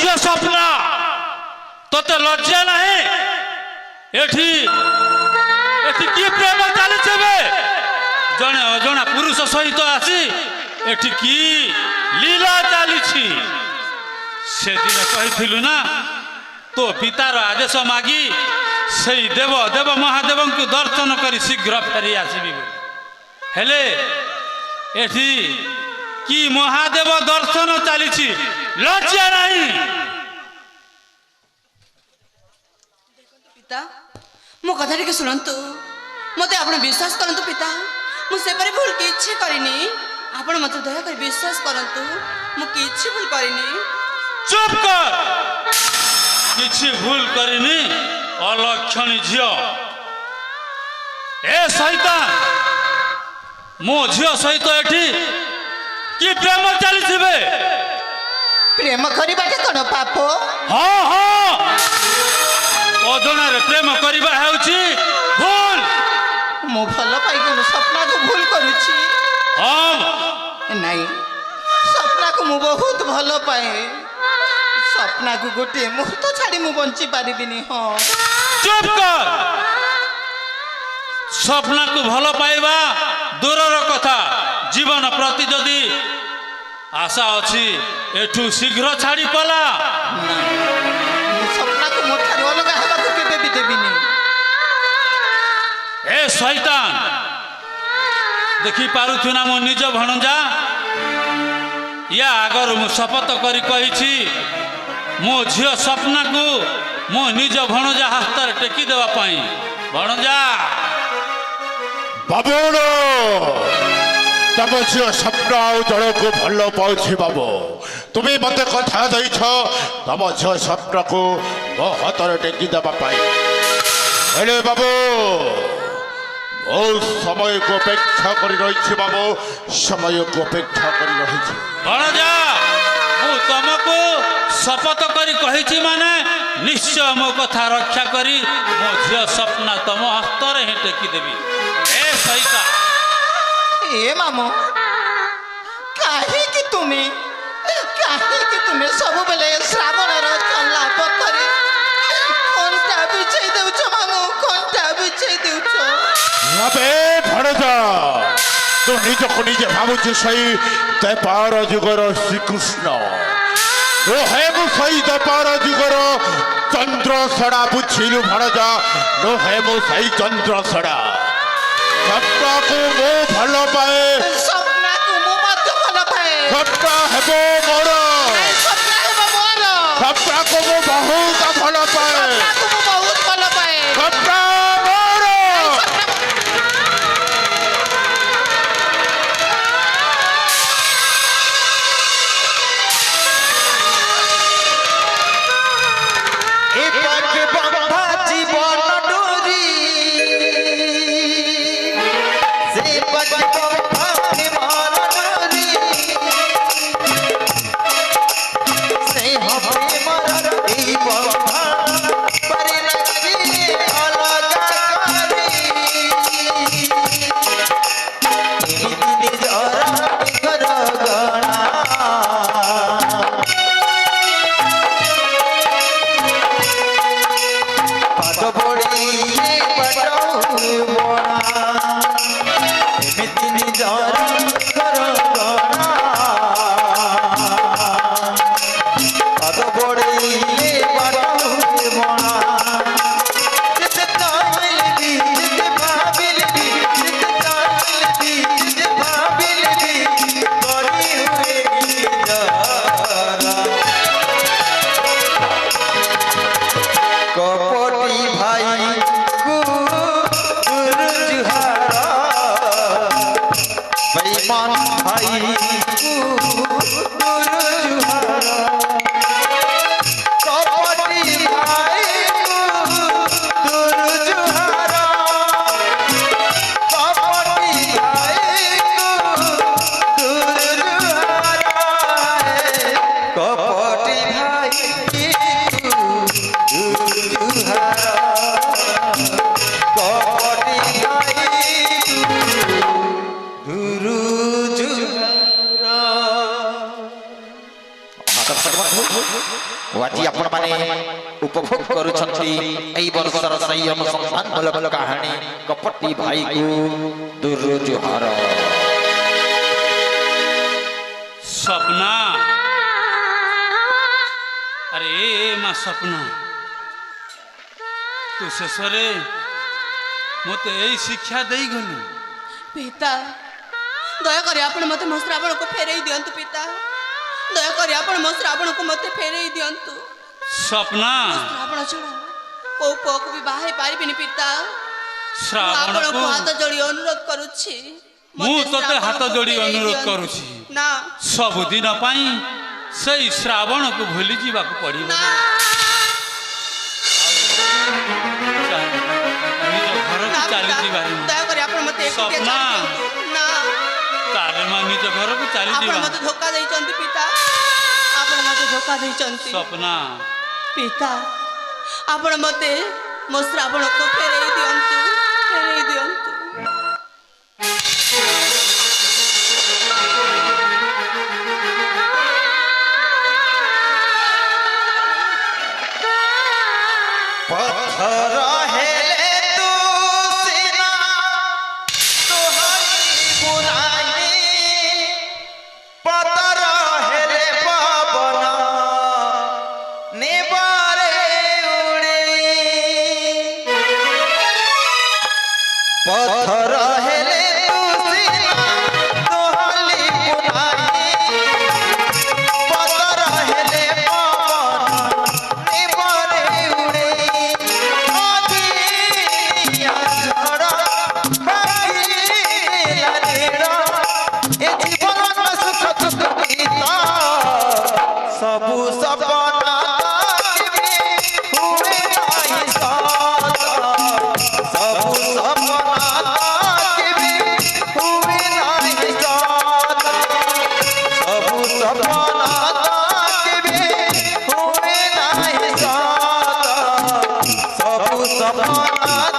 ଝିଅ ସ୍ୱପ୍ନା ତତେ ଲଜ୍ଜା ନାହିଁ ଏଠି ଏଠି କି ପ୍ରେମ ଚାଲିଛି ଏବେ ଜଣେ ଅଜଣା ପୁରୁଷ ସହିତ ଆସି ଏଠି କି ଲୀଳା ଚାଲିଛି ସେଦିନ କହିଥିଲୁ ନା ତୋ ପିତାର ଆଦେଶ ମାଗି ସେଇ ଦେବ ଦେବ ମହାଦେବଙ୍କୁ ଦର୍ଶନ କରି ଶୀଘ୍ର ଫେରି ଆସିବି ହେଲେ ଏଠି କି ମହାଦେବ ଦର୍ଶନ ଚାଲିଛି ଲଜ୍ଜା ନାହିଁ ପିତା ମୋ କଥା ଟିକେ ଶୁଣନ୍ତୁ ମୋତେ ଆପଣ ବିଶ୍ୱାସ କରନ୍ତୁ ପିତା ମୁଁ ସେପରି ଭୁଲ କିଛି କରିନି ଆପଣ ମୋତେ ଦୟାକରି ବିଶ୍ୱାସ କରନ୍ତୁ ମୁଁ କିଛି ଭୁଲ କରିନି ଚୁପ୍ କର କିଛି ଭୁଲ କରିନି অলক্ষণী ঝিও এ শয়তান মো ঝিও সহিত এটি কি প্রেম চালিছিবে প্রেম করিবাটা কোন পাপ হ্যাঁ হ্যাঁ অজনারে প্রেম করিবা হেউছি ভুল মু ভাল পাইগলু স্বপ্নাকে ভুল করুছি হ্যাঁ নাই স্বপ্নাকে মু বহুত ভাল পাই স্বপ্নাকে গোটে মুহূর্ত ছাড়ি মু বঞ্চি পারিবিনি হ্যাঁ চুপ কর স্বপ্নাকে ভালো পাইবা দূরর কথা জীবন প্রতি যদি আশা অছি এঠু শীঘ্র ছাড়ি পলা স্বপ্নাকে মোঠার অলগা হবাকে কেবে বি দেবিনি এ শয়তান দেখি পারুছু না মো নিজ ভণজা ইয়া আগর মু শপথ করি কহিছি মো ঝিও স্বপ্নাকু মো নিজ ভণজা হাতরে টেকি দেওয়া পাই ভণজা বাবুণ তম ঝিও স্বপ্ন আউ জনকু ভাল পাউছি বাবু তুমি মতে কথা দেইছ তম ঝিও স্বপ্নকু মো হাতরে টেকি দেবা পাই হেলে বাবু বহুত সময়কে অপেক্ষা করে রয়েছি বাবু সময়কে অপেক্ষা করে রয়েছি ভণজা মু তমকু শপথ করি কহিছি মানে নিশ্চয় মো কথা রক্ষা করি মো ঝিও স্বপ্না তম হস্তরে হি টেকি দেবি এ সৈতা এ মামু কাহিকি তুমি ସବୁବେଳେ ଶ୍ରାବଣର ଚଲା ପଥରେ କଣ୍ଟା ବିଛେଇ ଦେଉଛ ମାମୁ କଣ୍ଟା ବିଛେଇ ଦେଉଛ আবে ভণজা তু নিজকে নিজে ভাবুছি সেই দেপার যুগর শ্রীকৃষ্ণ হে মু সেই দেপার যুগর চন্দ্রসড়া বুঝিলু ভণজা হে মু সেই চন্দ্রসড়া স্বপ্নকু মু ভাল পায়ে ସ୍ୱପ୍ନାକୁ ମୁଁ ମଧ୍ୟ ଭଲ ପାଏ স্বপ্ন হেব মোর ସ୍ୱପ୍ନ ହେବ ମୋର স্বপ্নকু মু বহুত ভাল পায়ে ସ୍ୱପ୍ନାକୁ ମୁଁ ବହୁତ ଭଲ ପାଏ স্বপ্ন মোর এপাকে বন্ধা জীবন ডোরি সেপাকে বন্ধা জীবন ডোরি সে হবে মরণ এই বন্ধা পরে রাখি অলগা করি এই দিনে জরা ঘর গণা পাদ পড়ে ଦର୍ଶକ ବନ୍ଧୁ ଓ ଆଜି ଆପଣମାନେ ଉପଭୋଗ କରୁଛନ୍ତି ଏହି ବର୍ଷର ସେଇ ଅନୁସନ୍ଧାନମୂଳକ କାହାଣୀ କପଟି ଭାଇକୁ ଦୂର ଜୁହାର। ସ୍ୱପ୍ନା ଆରେ ମା ସ୍ୱପ୍ନା ତୁ ଶେଷରେ ମୋତେ ଏଇ ଶିକ୍ଷା ଦେଇଗଲୁ। ପିତା ଦୟାକରି ଆପଣ ମୋତେ ମୋ ଶ୍ରାବଣକୁ ଫେରେଇ ଦିଅନ୍ତୁ। ପିତା ଦୟାକରି ଆପଣ ମୋ ଶ୍ରାବଣକୁ ମୋତେ ଫେରେଇ ଦିଅନ୍ତୁ। ସ୍ୱପ୍ନା ଶ୍ରାବଣ ଛଡ଼ା କୋଉ ପୁଅକୁ ବି ବାହା ହେଇ ପାରିବିନି। ପିତା ଶ୍ରାବଣକୁ ଆପଣଙ୍କୁ ହାତ ଯୋଡ଼ି ଅନୁରୋଧ କରୁଛି। ମୁଁ ମୋତେ ତୋତେ ହାତ ଶ୍ରାବଣକୁ ଯୋଡ଼ି ଫେରେଇ ଅନୁରୋଧ ଦିଅନ୍ତୁ। କରୁଛି। ନା ସବୁଦିନ ପାଇଁ ସେଇ ଶ୍ରାବଣକୁ ଭୁଲି ଯିବାକୁ ପଡ଼ିବ। ନା ନିଜ ଘରକୁ ନା ଚାଲି ପିତା, ଯିବାରେ ଦୟାକରି ଆପଣ ମୋତେ ଏକୁଟିଆ ସ୍ୱପ୍ନା। ଛାଡ଼ି ଦିଅନ୍ତୁ। ନା ତାରେ ମା ନିଜ ଘରକୁ ଚାଲି ଆପଣ ଯିବା। ମୋତେ ଧୋକା ଦେଇଛନ୍ତି। ପିତା ଆପଣ ମୋତେ ଧୋକା ଦେଇଛନ୍ତି। ସ୍ୱପ୍ନା ପିତା ଆପଣ ମୋତେ ମୋ ଶ୍ରାବଣକୁ ଫେରେଇ ଦିଅନ୍ତୁ। ଫେରେଇ ଦିଅନ୍ତୁ। ପଥର ହେଲେ ତୁ ସିନା ତୋହରି ବୁଲାଇ ପଥର ହେଲେ ପବନ ନେବାରେ ଉଡ଼େଇ ପଥର ହେଲେ ତୁ ସିନା ତୋହରି ବୁଲାଇ ପଥର ହେଲେ ପବନ ନେବାରେ ଉଡ଼େଇ ସବୁ ସପନା କେବେ ହୁଏ ନାହିଁ ସତ ସବୁ ସପନା କେବେ ହୁଏ ନାହିଁ ସତ ସବୁ ସପନା କେବେ ହୁଏ ନାହିଁ ସତ ସବୁ ସପନା